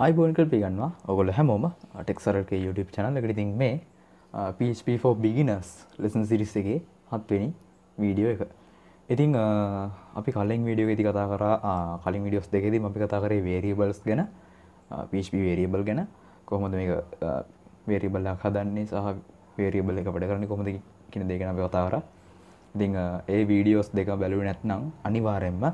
අයිබෝන් කල් පිගන්නවා ඔගොල්ලෝ හැමෝම ටෙක්සරගේ YouTube channel එකට. ඉතින් මේ PHP for beginners lesson series එකේ 7 වෙනි වීඩියෝ එක. ඉතින් අපි කලින් වීඩියෝ එකේදී කතා කරා කලින් වීඩියෝස් දෙකේදී අපි කතා කරේ variables ගැන, PHP variable ගැන, කොහොමද මේක variable එකක් හදන්නේ සහ variable එක වැඩ කරන්නේ කොහොමද කියන දේ ගැන අපි කතා කරා. ඉතින් ඒ වීඩියෝස් දෙක බැලුවේ නැත්නම් අනිවාර්යෙන්ම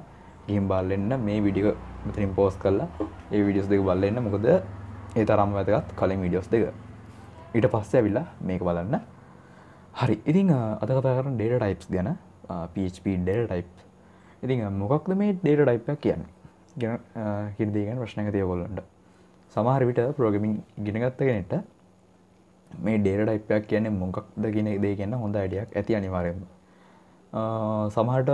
ගිහින් බලන්න මේ වීඩියෝ මෙතනින් පෝස්ට් කරලා ඒ වීඩියෝස් දෙක බලන්න. මොකද ඒ තරම්ම වැදගත් කලින් වීඩියෝස් දෙක. ඊට පස්සේ ඇවිල්ලා මේක බලන්න. හරි. ඉතින් අද කතා කරන්නේ data types ගැන, PHP data type. ඉතින් මොකක්ද මේ data type එක කියන්නේ? කියන දේ ගැන ප්‍රශ්නයක් තියෙනවා ඔයගොල්ලන්ට. සමහර විට programming ඉගෙන ගත්ත කෙනෙක්ට මේ data type එක කියන්නේ මොකක්ද කියන දේ ගැන හොඳ අයිඩියාවක් ඇති අනිවාර්යයෙන්ම. සමහරට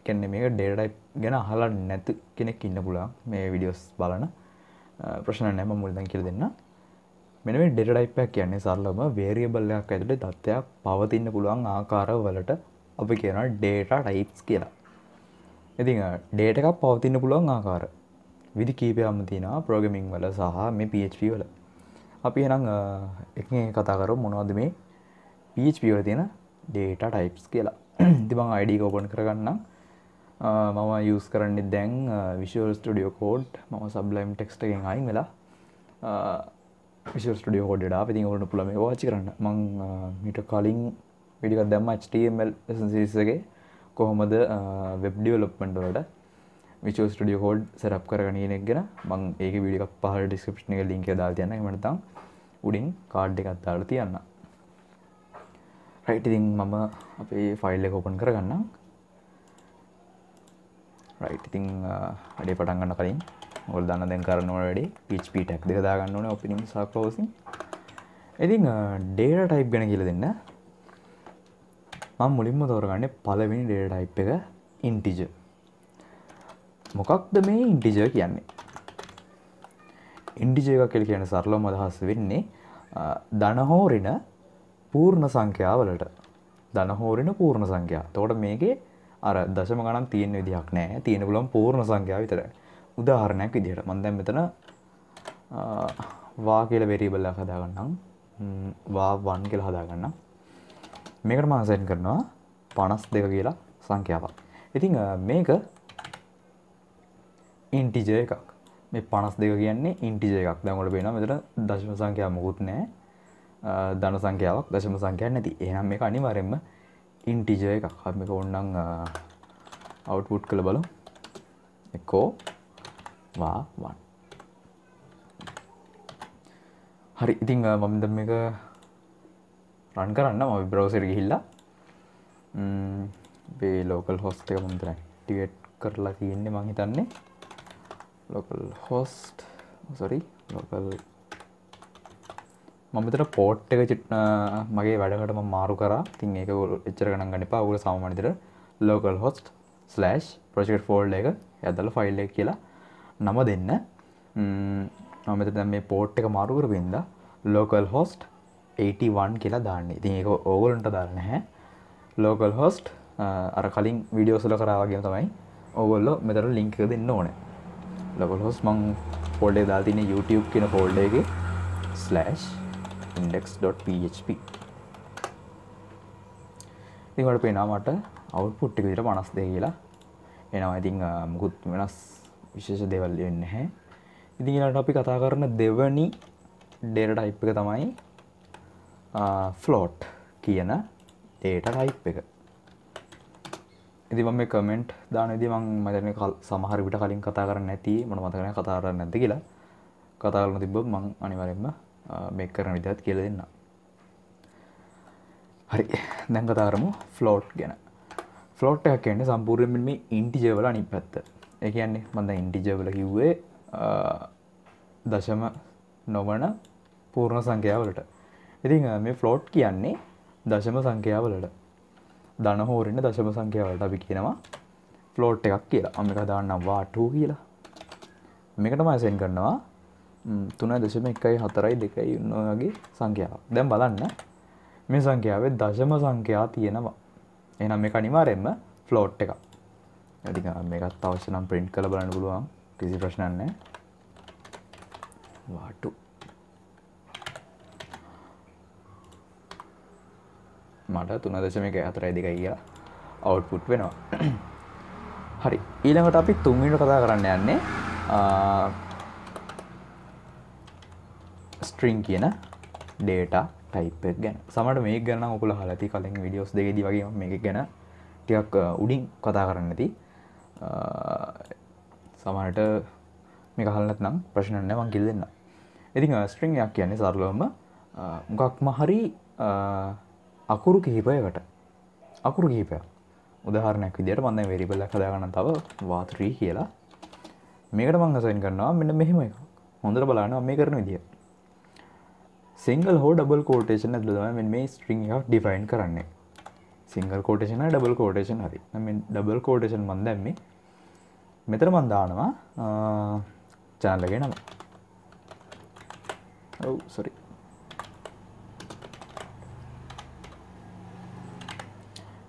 කියන්නේ මේක data type ගැන අහලා නැති කෙනෙක් ඉන්න පුළුවන් මේ වීඩියෝස් බලන. ප්‍රශ්න නැහැ, මම මුලින්ම කියලා දෙන්න. මෙන්න මේ data type එක කියන්නේ සරලවම variable එකක් ඇතුලේ තත්ත්වයක් පවතින්න පුළුවන් ආකාරවලට අපි කියනවා data types කියලා. ඉතින් data එකක් පවතින්න පුළුවන් ආකාර විදි කීපයක්ම තියෙනවා programming වල සහ මේ PHP වල. අපි එහෙනම් එකකින් එක කතා කරමු මොනවද මේ PHP වල තියෙන data types කියලා. ඉතින් මම ID එක open කරගන්නම්. මම use කරන්නේ දැන් Visual Studio Code. මම Sublime Text එකෙන් අයින් වෙලා Visual Studio Code එකට ආවා. ඉතින් ඔයාලට පුළුවන් මේක වාච් කරන්න. මම මීට කලින් වීඩියෝ එකක් දැම්මා HTML lesson series එකේ කොහොමද web development වලට Visual Studio Code setup කරගන්න කියන එක ගැන. මම ඒකේ වීඩියෝ එකක් පහළ description එකේ link එක දාලා තියන්නම්. එහෙම නැත්නම් උඩින් card එකක් දාලා තියන්න. right. ඉතින් මම අපේ file එක open කරගන්නම්. right. ඉතින් වැඩේ පටන් ගන්න කලින් ඔයගොල්ලෝ දන්න දැන් කරන්න ඕන වැඩේ PHP tag දෙක දාගන්න ඕනේ, opening සහ closing. ඉතින් data type ගැන කියලා දෙන්න. මම මුලින්ම තෝරගන්නේ පළවෙනි data type එක integer. මොකක්ද මේ integer කියන්නේ? integer එක කියලා කියන්නේ සරලවම අදහස් වෙන්නේ ධන හෝ ඍණ පූර්ණ සංඛ්‍යාවලට. ධන හෝ ඍණ පූර්ණ සංඛ්‍යා. එතකොට මේකේ අර දශම ගණන් තියෙන විදිහක් නැහැ. තියෙන පුළුවන් පූර්ණ සංඛ්‍යාව විතරයි. උදාහරණයක් විදිහට මම දැන් මෙතන වා කියලා variable එකක් හදාගන්නම්. වා 1 කියලා හදාගන්නම්. මේකට මම assign කරනවා 52 කියලා සංඛ්‍යාවක්. ඉතින් මේක integer එකක්. මේ 52 කියන්නේ integer එකක්. දැන් ඔයාලට පේනවා මෙතන දශම සංඛ්‍යාවක් මොකුත් නැහැ. ධන සංඛ්‍යාවක්, දශම සංඛ්‍යාවක් නැති. එහෙනම් මේක අනිවාර්යයෙන්ම integer එකක්. අපි මේක ඕනනම් output කරලා බලමු. echo වා 1. හරි. ඉතින් මම දැන් මේක run කරන්න. මම browser එක ගිහිල්ලා මේ local host එක මම දැන් activate කරලා තියෙන්නේ. මම හිතන්නේ local මම මෙතන port එක මගේ වැඩකට මම මාරු කරා. ඉතින් ඒක එච්චර ගණන් ගන්න එපා. ඔයගොල්ලෝ සාමාන්‍ය විදිහට localhost/project folder එක යදලා file එක කියලා නම දෙන්න. මම මෙතන දැන් මේ port එක මාරු කරපින්දා localhost 81 කියලා දාන්නේ. ඉතින් ඒක ඕගොල්ලන්ට දාන්න නැහැ. localhost අර කලින් වීඩියෝස් වල කරා වගේම තමයි ඕගොල්ලෝ මෙතන link එක දෙන්න ඕනේ. localhost මම folder එක දාලා තියෙන්නේ YouTube කියන folder එකේ /index.php. ඉතින් ඔයාලට පේනවා මට output එක විදිහට 52 කියලා එනවා. ඉතින් මුකුත් වෙනස් විශේෂ දේවල් වෙන්නේ නැහැ. ඉතින් ඊළඟට අපි කතා කරන දෙවනි data type එක තමයි float කියන data type එක. ඉතින් මම මේ comment දාන විදිහ මම හිතන්නේ සමහර විට කලින් කතා කරන්නේ නැති මට මතක නැහැ කතා කරන්නේ නැද්ද කියලා. කතා කරලා තිබ්බොත් මම අනිවාර්යයෙන්ම මේක කරන විදිහත් කියලා දෙන්නම්. හරි. දැන් කතා කරමු float ගැන. float එක කියන්නේ සම්පූර්ණයෙන්ම මේ integer වල අනිත් පැත්ත. ඒ කියන්නේ මම දැන් integer වල කිව්වේ දශම නොවන පූර්ණ සංඛ්‍යා වලට. ඉතින් මේ float කියන්නේ දශම සංඛ්‍යා වලට. ධන හෝ ඍණ දශම සංඛ්‍යා වලට අපි කියනවා float එකක් කියලා. මම මේක දාන්නම් වා 2 කියලා. මේකට මම assign කරනවා 3.142 වගේ සංඛ්‍යාවක්. දැන් බලන්න මේ සංඛ්‍යාවේ දශම සංඛ්‍යා තියෙනවා. එහෙනම් මේක අනිවාර්යයෙන්ම float එකක්. ඉතින් මේකත් අවශ්‍ය නම් print කරලා බලන්න පුළුවන්. කිසි ප්‍රශ්නයක් නැහැ. වාටු මට 3.4 කියලා අවුට්පුට් වෙනවා. හරි ඊළඟට අපි තුන්වෙනිට කතා කරන්න යන්නේ string කියන data type එක ගැන. සමහරවිට මේක ගැන නම් ඔයගොල්ලෝ අහලා ඇති කලින් වීඩියෝස් දෙකේදී වගේ මම මේක ගැන ටිකක් උඩින් කතා කරන්න ඇති. සමහරවිට මේක අහලා නැත්නම් ප්‍රශ්න නැහැ මම කියලා දෙන්නම්. ඉතින් string එකක් කියන්නේ සරලවම මොකක්ම හරි අකුරු කිහිපයකට අකුරු කිහිපයක්. උදාහරණයක් විදිහට මම දැන් variable එකක් හදාගන්න තව va3 කියලා. මේකට මම assign කරනවා මෙන්න මෙහෙම එකක්. හොඳට බලන්න මම මේ කරන විදිය. single හෝ double quotation ඇතුළත තමයි මෙන්න මේ string එකක් define කරන්නේ. single quotation හරි double quotation හරි. මම double quotation මම දැම්මේ. මෙතන මම දානවා channel එකේ නම. sorry.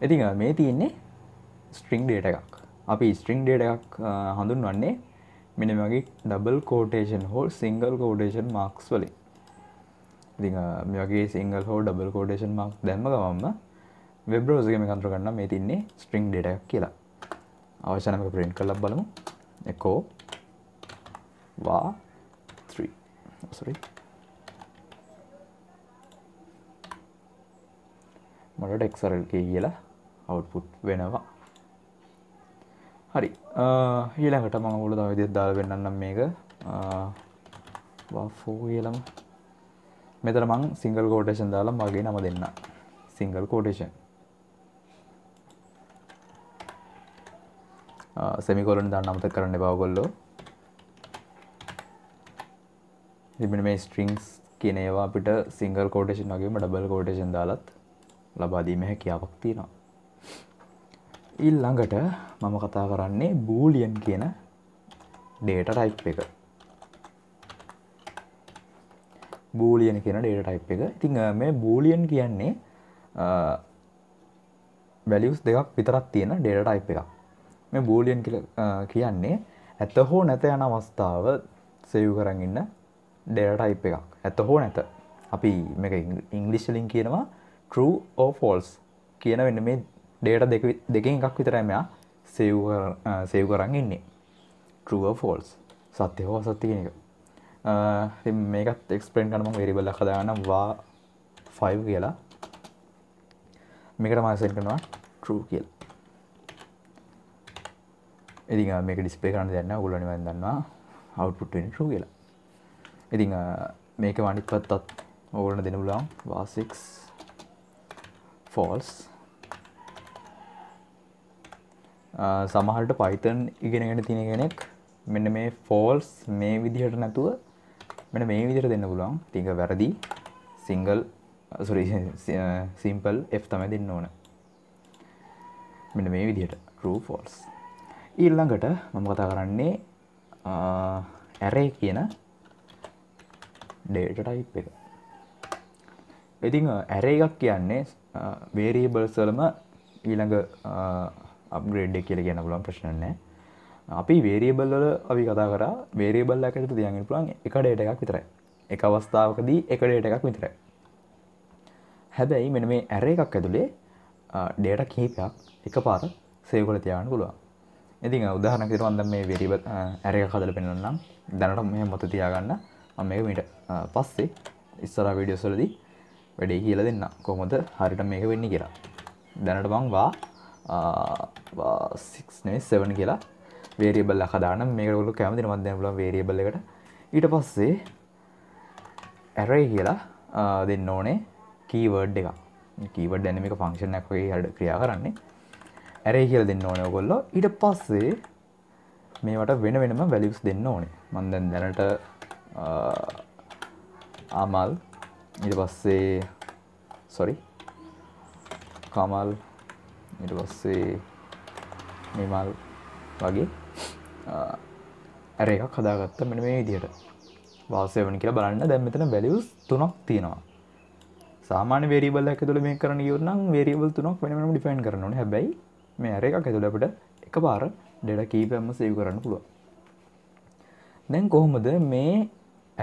ඉතින් මේ තියෙන්නේ string data එකක්. අපි string data එකක් හඳුන්වන්නේ මෙන්න මේ වගේ double quotation හෝ single quotation marks වලින්. ඉතින් මේ වගේ single හෝ double quotation mark දැම්ම ගමන්ම web browser එකේ මේක අඳුර ගන්න මේ තියෙන්නේ string data එකක් කියලා. අවශ්‍ය නම් මේක print කරලා බලමු. echo va3 sorry මට Techසර කියලා output වෙනවා. හරි ඊළඟට මම ඔයගොල්ලෝ තව විදිහට දාලා වෙන්නන්නම් මේක va4 කියලාම මෙතන මම single quotation දාලා මගේ නම දෙන්න. single quotation semicolon දාන්න අමතක කරන්න එපා ඔයගොල්ලෝ. ඉතින් මේ strings කියන ඒවා අපිට single quotation වගේම double quotation දාලත් ලබා දීමේ හැකියාවක් තියෙනවා. ඊළඟට මම කතා කරන්නේ Boolean කියන data type එක. Boolean කියන data type එක. ඉතින් මේ Boolean කියන්නේ values දෙකක් විතරක් තියෙන data type එකක්. මේ Boolean කියලා කියන්නේ ඇත හෝ නැත යන අවස්ථාව save කරන් ඉන්න data type එකක්. ඇත හෝ නැත. අපි මේක ඉංග්‍රීසි වලින් කියනවා true or false කියන වෙන මේ data දෙකෙන් එකක් විතරයි මෙයා save කරන් ඉන්නේ. true or false සත්‍ය හෝ අසත්‍ය කියන එක. ඉතින් මේකත් explain කරන්න මම variable එකක් හදාගන්නම් va5 කියලා. මේකට මම set කරනවා true කියලා. ඉතින් මේක display කරන්න දෙයක් නැහැ. ඔයගොල්ලෝ නිවන් දන්නවා output වෙන්නේ true කියලා. ඉතින් මේක අනිත් පැත්තත් ඔයගොල්ලන්ට දෙන්න පුළුවන් va6 false. සමහරට Python ඉගෙනගෙන තියෙන කෙනෙක් මෙන්න මේ false මේ විදිහට නැතුව මෙන්න මේ විදිහට දෙන්න පුළුවන්. ඉතින් ඒක වැරදි. simple f තමයි දෙන්න ඕන. මෙන්න මේ විදිහට true false. ඊළඟට මම කතා කරන්නේ array කියන data type එක. ඉතින් array එකක් කියන්නේ variables වලම ඊළඟ upgrade එක කියලා කියන්න පුළුවන් ප්‍රශ්න නැහැ. අපි variable වල අපි කතා කරා variable එකකට තියන්න පුළුවන් එක data එකක් විතරයි. එක අවස්ථාවකදී එක data එකක් විතරයි. හැබැයි මෙන්න මේ array එකක් ඇතුලේ data කිහිපයක් එකපාර save කරලා තියාගන්න පුළුවන්. ඉතින් උදාහරණයක් විදිහට මම දැන් මේ variable array එකක් හදලා පෙන්නන්නම්. දැනට මෙහෙම මත තියාගන්න. මම මේක මීට පස්සේ ඉස්සරහ වීඩියෝස් වලදී වැඩේ කියලා දෙන්න. කොහොමද හරියට මේක වෙන්නේ කියලා. දැනට මම va6 නෙවෙයි 7 කියලා variable එකක් හදාන්න. මේකට ඔයගොල්ලෝ කැමති නම් දෙන්න පුළුවන් variable එකට. ඊට පස්සේ array කියලා දෙන්න ඕනේ keyword එකක්. keyword කියන්නේ මේක function එකක් වගේ හරියට ක්‍රියා කරන්නේ. array කියලා දෙන්න ඕනේ ඔයගොල්ලෝ. ඊට පස්සේ මේවට වෙන වෙනම values දෙන්න ඕනේ. මම දැන් දැනට amal ඊට පස්සේ kamal ඊට පස්සේ නිමල් වගේ array එකක් හදාගත්තා මෙන්න මේ විදිහට. va7 කියලා බලන්න දැන් මෙතන values තුනක් තියෙනවා. සාමාන්‍ය variable එකක් ඇතුළේ මේක කරන්න ගියොත් නම් variable තුනක් වෙන වෙනම define කරන්න ඕනේ. හැබැයි මේ array එකක් ඇතුළේ අපිට එකපාර data කීපයක්ම save කරන්න පුළුවන්. දැන් කොහොමද මේ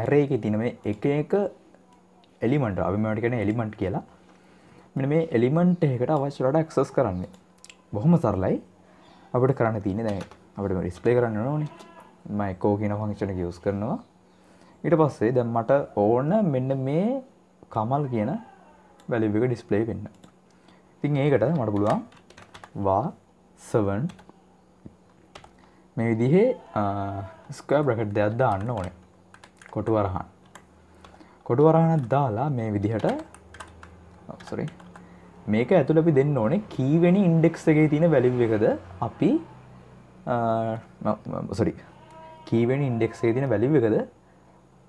array එකේ තියෙන මේ එක එලිමන්ට් අපි මේවට කියන්නේ එලිමන්ට් කියලා. මෙන්න මේ එලිමන්ට් එකකට අවශ්‍ය වෙලාවට ඇක්සස් කරන්නේ. බොහොම සරලයි. අපිට කරන්න තියෙන්නේ දැන් අපිට මේ ඩිස්ප්ලේ කරන්න ඕනේ. මම echo කියන ෆන්ක්ෂන් එක යූස් කරනවා. ඊට පස්සේ දැන් මට ඕන මෙන්න මේ කමල් කියන වැලියු එක ඩිස්ප්ලේ වෙන්න. ඉතින් ඒකට මට පුළුවන් var7 මේ විදිහේ ස්ක්වයර් බ්‍රැකට් දෙකක් දාන්න ඕනේ. කොටු වරහනක් දාලා මේ විදිහට මේක ඇතුළේ අපි දෙන්න ඕනේ කීවෙනි ඉන්ඩෙක්ස් එකේ තියෙන වැලියු එකද අපි කීවෙනි ඉන්ඩෙක්ස් එකේ තියෙන වැලියු එකද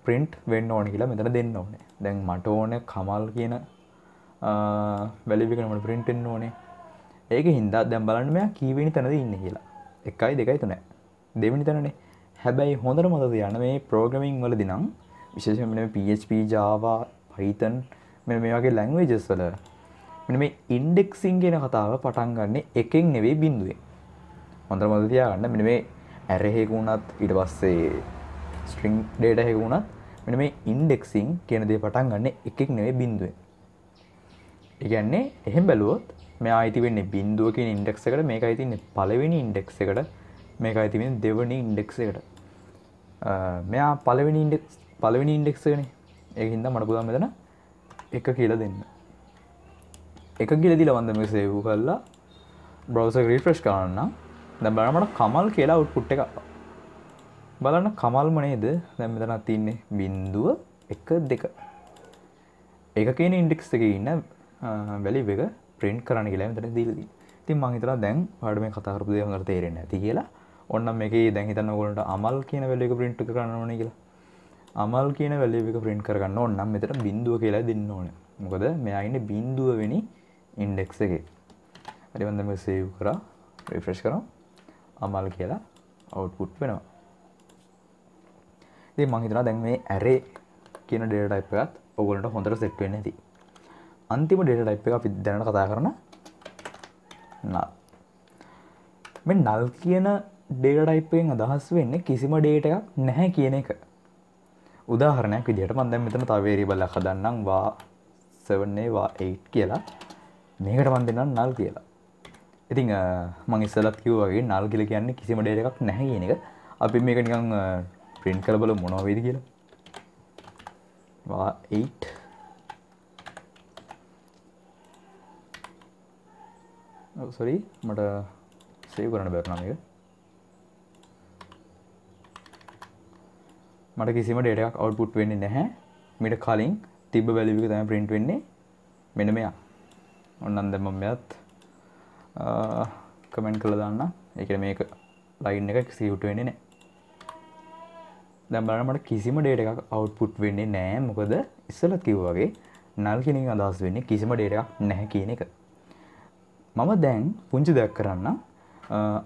print වෙන්න ඕනේ කියලා මෙතන දෙන්න ඕනේ. දැන් මට ඕනේ කමල් කියන වැලියු එක මට print වෙන්න ඕනේ. ඒකෙන් දැන් බලන්න මෙයා කීවෙනි තැනද ඉන්නේ කියලා. 1 2 3 දෙවෙනි තැනනේ. හැබැයි හොඳට මතක තියාගන්න මේ ප්‍රෝග්‍රෑමින් වලදී නම් විශේෂයෙන්ම මේ PHP Java Python මේ වගේ languages වල මෙන්න මේ indexing කියන කතාව පටන් ගන්න එකෙන් නෙවෙයි බිඳුවෙන්. හොඳට මතක තියාගන්න මෙන්න මේ array එකක වුණත් ඊට පස්සේ string data එකක වුණත් මෙන්න මේ indexing කියන දේ පටන් ගන්න එකෙන් නෙවෙයි බිඳුවෙන්. ඒ කියන්නේ එහෙම බැලුවොත් මෙයා අයිති වෙන්නේ බිඳුව කියන index එකට මේක අයිති වෙන්නේ පළවෙනි index එකට මේක අයිති වෙන්නේ දෙවෙනි index එකට. මෙයා පළවෙනි index එකනේ. ඒකින්ද මට පුළුවන් මෙතන 1 කියලා දෙන්න. 1 කියලා දීලා මම මේක සේව් කරලා browser එක refresh කරනවා. දැන් බලන්න මට කමල් කියලා output එක ආවා. බලන්න කමල්ම නේද? දැන් මෙතන තියෙන්නේ බිඳුව 1 2. ඒක කියන index එකේ ඉන්න value එක print කරන්න කියලා මෙතන දීලා තියෙනවා. ඉතින් මම හිතලා දැන් ඔයාලට මේ කතා කරපු දේ හොඳට තේරෙන්නේ නැති කියලා. ඕන්නම් මේකේ දැන් හිතන්න ඕගොල්ලන්ට අමල් කියන value එක print කරන්න ඕනේ කියලා. අමල් කියන value එක print කරගන්න ඕන නම් මෙතන බිඳුව කියලා දෙන්න ඕනේ. මොකද මෙයා ඉන්නේ බිඳුව වෙනි index එකේ. හරි මම දැන් මේක save කරා refresh කරා අමල් කියලා output වෙනවා. ඉතින් මම හිතනවා දැන් මේ array කියන data type එකත් ඔයගොල්ලන්ට හොඳට set වෙන්නේ නැති. අන්තිම data type එක අපි දැනට කතා කරන null. මේ null කියන data type එකෙන් අදහස් වෙන්නේ කිසිම data එකක් නැහැ කියන එක. උදාහරණයක් විදිහට මම දැන් මෙතන තව variable එකක් හදන්නම් var7 නේ var8 කියලා. මේකට මම දෙන්නම් null කියලා. ඉතින් මම ඉස්සෙල්ලත් කිව්වා වගේ null කියලා කියන්නේ කිසිම data එකක් නැහැ කියන එක. අපි මේක නිකන් print කරලා බලමු මොනවා වෙයිද කියලා. var8 මට save කරන්න බැරුණා මේක. මට කිසිම data එකක් output වෙන්නේ නැහැ. මීට කලින් තිබ්බ value එක තමයි print වෙන්නේ. මෙන්න මෙයා. ඔන්නම් දැන් මම මෙයත් comment කරලා දාන්න. ඒ කියන්නේ මේක line එක execute වෙන්නේ නැහැ. දැන් බලන්න මට කිසිම data එකක් output වෙන්නේ නැහැ. මොකද ඉස්සෙල්ලත් කිව්වා වගේ null කියන එකෙන් අදහස් වෙන්නේ කිසිම data එකක් නැහැ කියන එක. මම දැන් පුංචි දෙයක් කරන්න.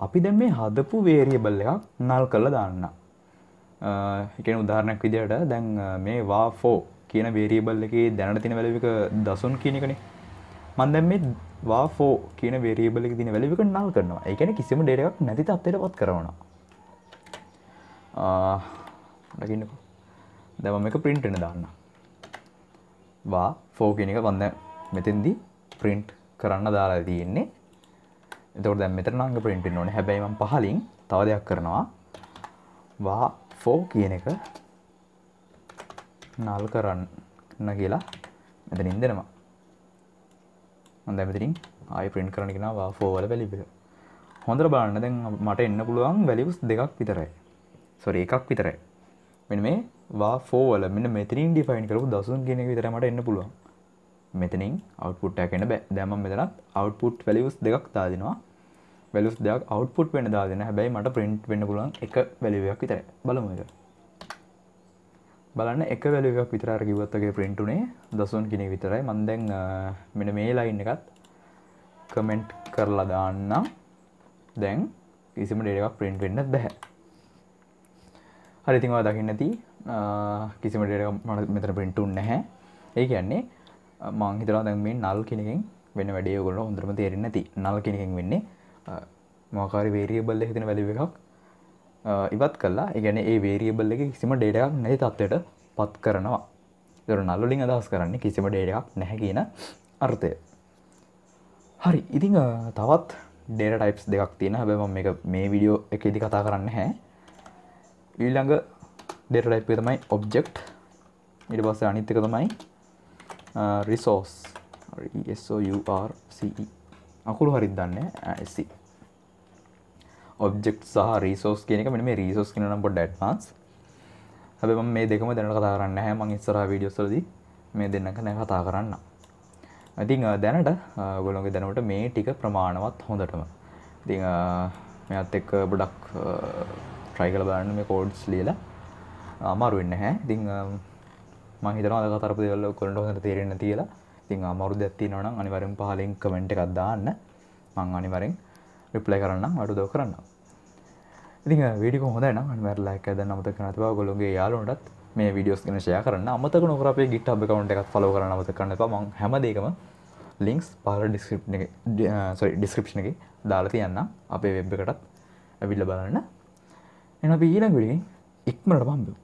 අපි දැන් මේ හදපු variable එකක් null කරලා දාන්න. ඒ කියන්නේ උදාහරණයක් විදිහට දැන් මේ var4 කියන variable එකේ දැනට තියෙන value එක දසුන් කියන එකනේ. මම දැන් මේ var4 කියන variable එකේ තියෙන value එක null කරනවා. ඒ කියන්නේ කිසිම data එකක් නැති තත්ත්වයටපත් කරනවා. දකින්නකෝ. දැන් මම මේක print වෙන දාන්න. var4 කියන එක මම දැන් මෙතෙන්දී print කරන්න දාලා තියෙන්නේ. එතකොට දැන් මෙතන නම් print වෙන්න ඕනේ. හැබැයි මම පහලින් තව දෙයක් කරනවා. var4 කියන එක null කරන්න කියලා මෙතනින් දෙනවා. මම දැන් මෙතනින් ආයෙ print කරන්න කියනවා var4 වල value එක. හොඳට බලන්න දැන් මට එන්න පුළුවන් values දෙකක් විතරයි. එකක් විතරයි. මෙන්න මේ var4 වල මෙන්න මෙතනින් define කරපු දසුන් කියන එක විතරයි මට එන්න පුළුවන්. මෙතනින් output එකක් එන්න බෑ. දැන් මම මෙතනත් output values දෙකක් දාලා දෙනවා. values දෙකක් output වෙන්න දාලා දෙනවා. හැබැයි මට print වෙන්න පුළුවන් එක value එකක් විතරයි. බලමු ඒක. බලන්න එක value එකක් විතර අර කිව්වත් වගේ print උනේ දසුන් කියන එක විතරයි. මම දැන් මෙන්න මේ line එකත් comment කරලා දාන්නම්. දැන් කිසිම data එකක් print වෙන්න බෑ. හරි ඉතින් ඔයා දකින්න ඇති කිසිම data එකක් මට මෙතන print උන්නේ නැහැ. ඒ කියන්නේ මම හිතනවා දැන් මේ null කියන එකෙන් වෙන වැඩේ ඔයගොල්ලෝ හොඳටම තේරෙන්නේ නැති. null කියන එකෙන් වෙන්නේ මොකක් හරි variable එකක තියෙන value එකක් ඉවත් කළා. ඒ කියන්නේ ඒ variable එකේ කිසිම data එකක් නැති තත්ත්වයට පත් කරනවා. ඒතර null වලින් අදහස් කරන්නේ කිසිම data එකක් නැහැ කියන අර්ථය. හරි. ඉතින් තවත් data types දෙකක් තියෙනවා. හැබැයි මම මේක මේ වීඩියෝ එකේදී කතා කරන්නේ නැහැ. ඊළඟ data type එක තමයි object. ඊට පස්සේ අනිත් එක තමයි resource. resource. අකුරු හරියට දන්නේ නැහැ. SC. object සහ resource කියන එක මෙන්න මේ resource කියන නම් පොඩ්ඩක් advance. හැබැයි මම මේ දෙකම දැනට කතා කරන්නේ නැහැ. මම ඉස්සරහා වීඩියෝස් වලදී මේ දෙන්නක නෑ කතා කරන්න. ඉතින් දැනට ඔයගොල්ලෝගේ දැනුමට මේ ටික ප්‍රමාණවත් හොඳටම. ඉතින් මෙයත් එක්ක ගොඩක් try කරලා බලන්න මේ codes ලියලා අමාරු වෙන්නේ නැහැ. ඉතින් මම හිතනවා අද කතා කරපු දේවල් ඔයගොල්ලන්ට හොඳට තේරෙන්නේ නැති කියලා. ඉතින් අමාරු දෙයක් තියෙනවා නම් අනිවාර්යෙන් පහලින් comment එකක් දාන්න. මම අනිවාර්යෙන් reply කරන්නම්, අඩු දව කරන්නම්. ඉතින් වීඩියෝ හොඳයි නම් අනිවාර්යෙන් like එකක් දාන්න අමතක කරන්න එපා. ඔයගොල්ලෝගේ යාළුවන්ටත් මේ වීඩියෝස් ගැන share කරන්න. අමතක නොකර අපේ GitHub account එකත් follow කරන්න අමතක කරන්න එපා. මම හැම දෙයකම links පහළ description එකේ දාලා තියන්නම්. අපේ web එකටත් ඇවිල්ලා බලන්න. එහෙනම් අපි ඊළඟ වීඩියෝ එකෙන් ඉක්මනට හම්බෙමු.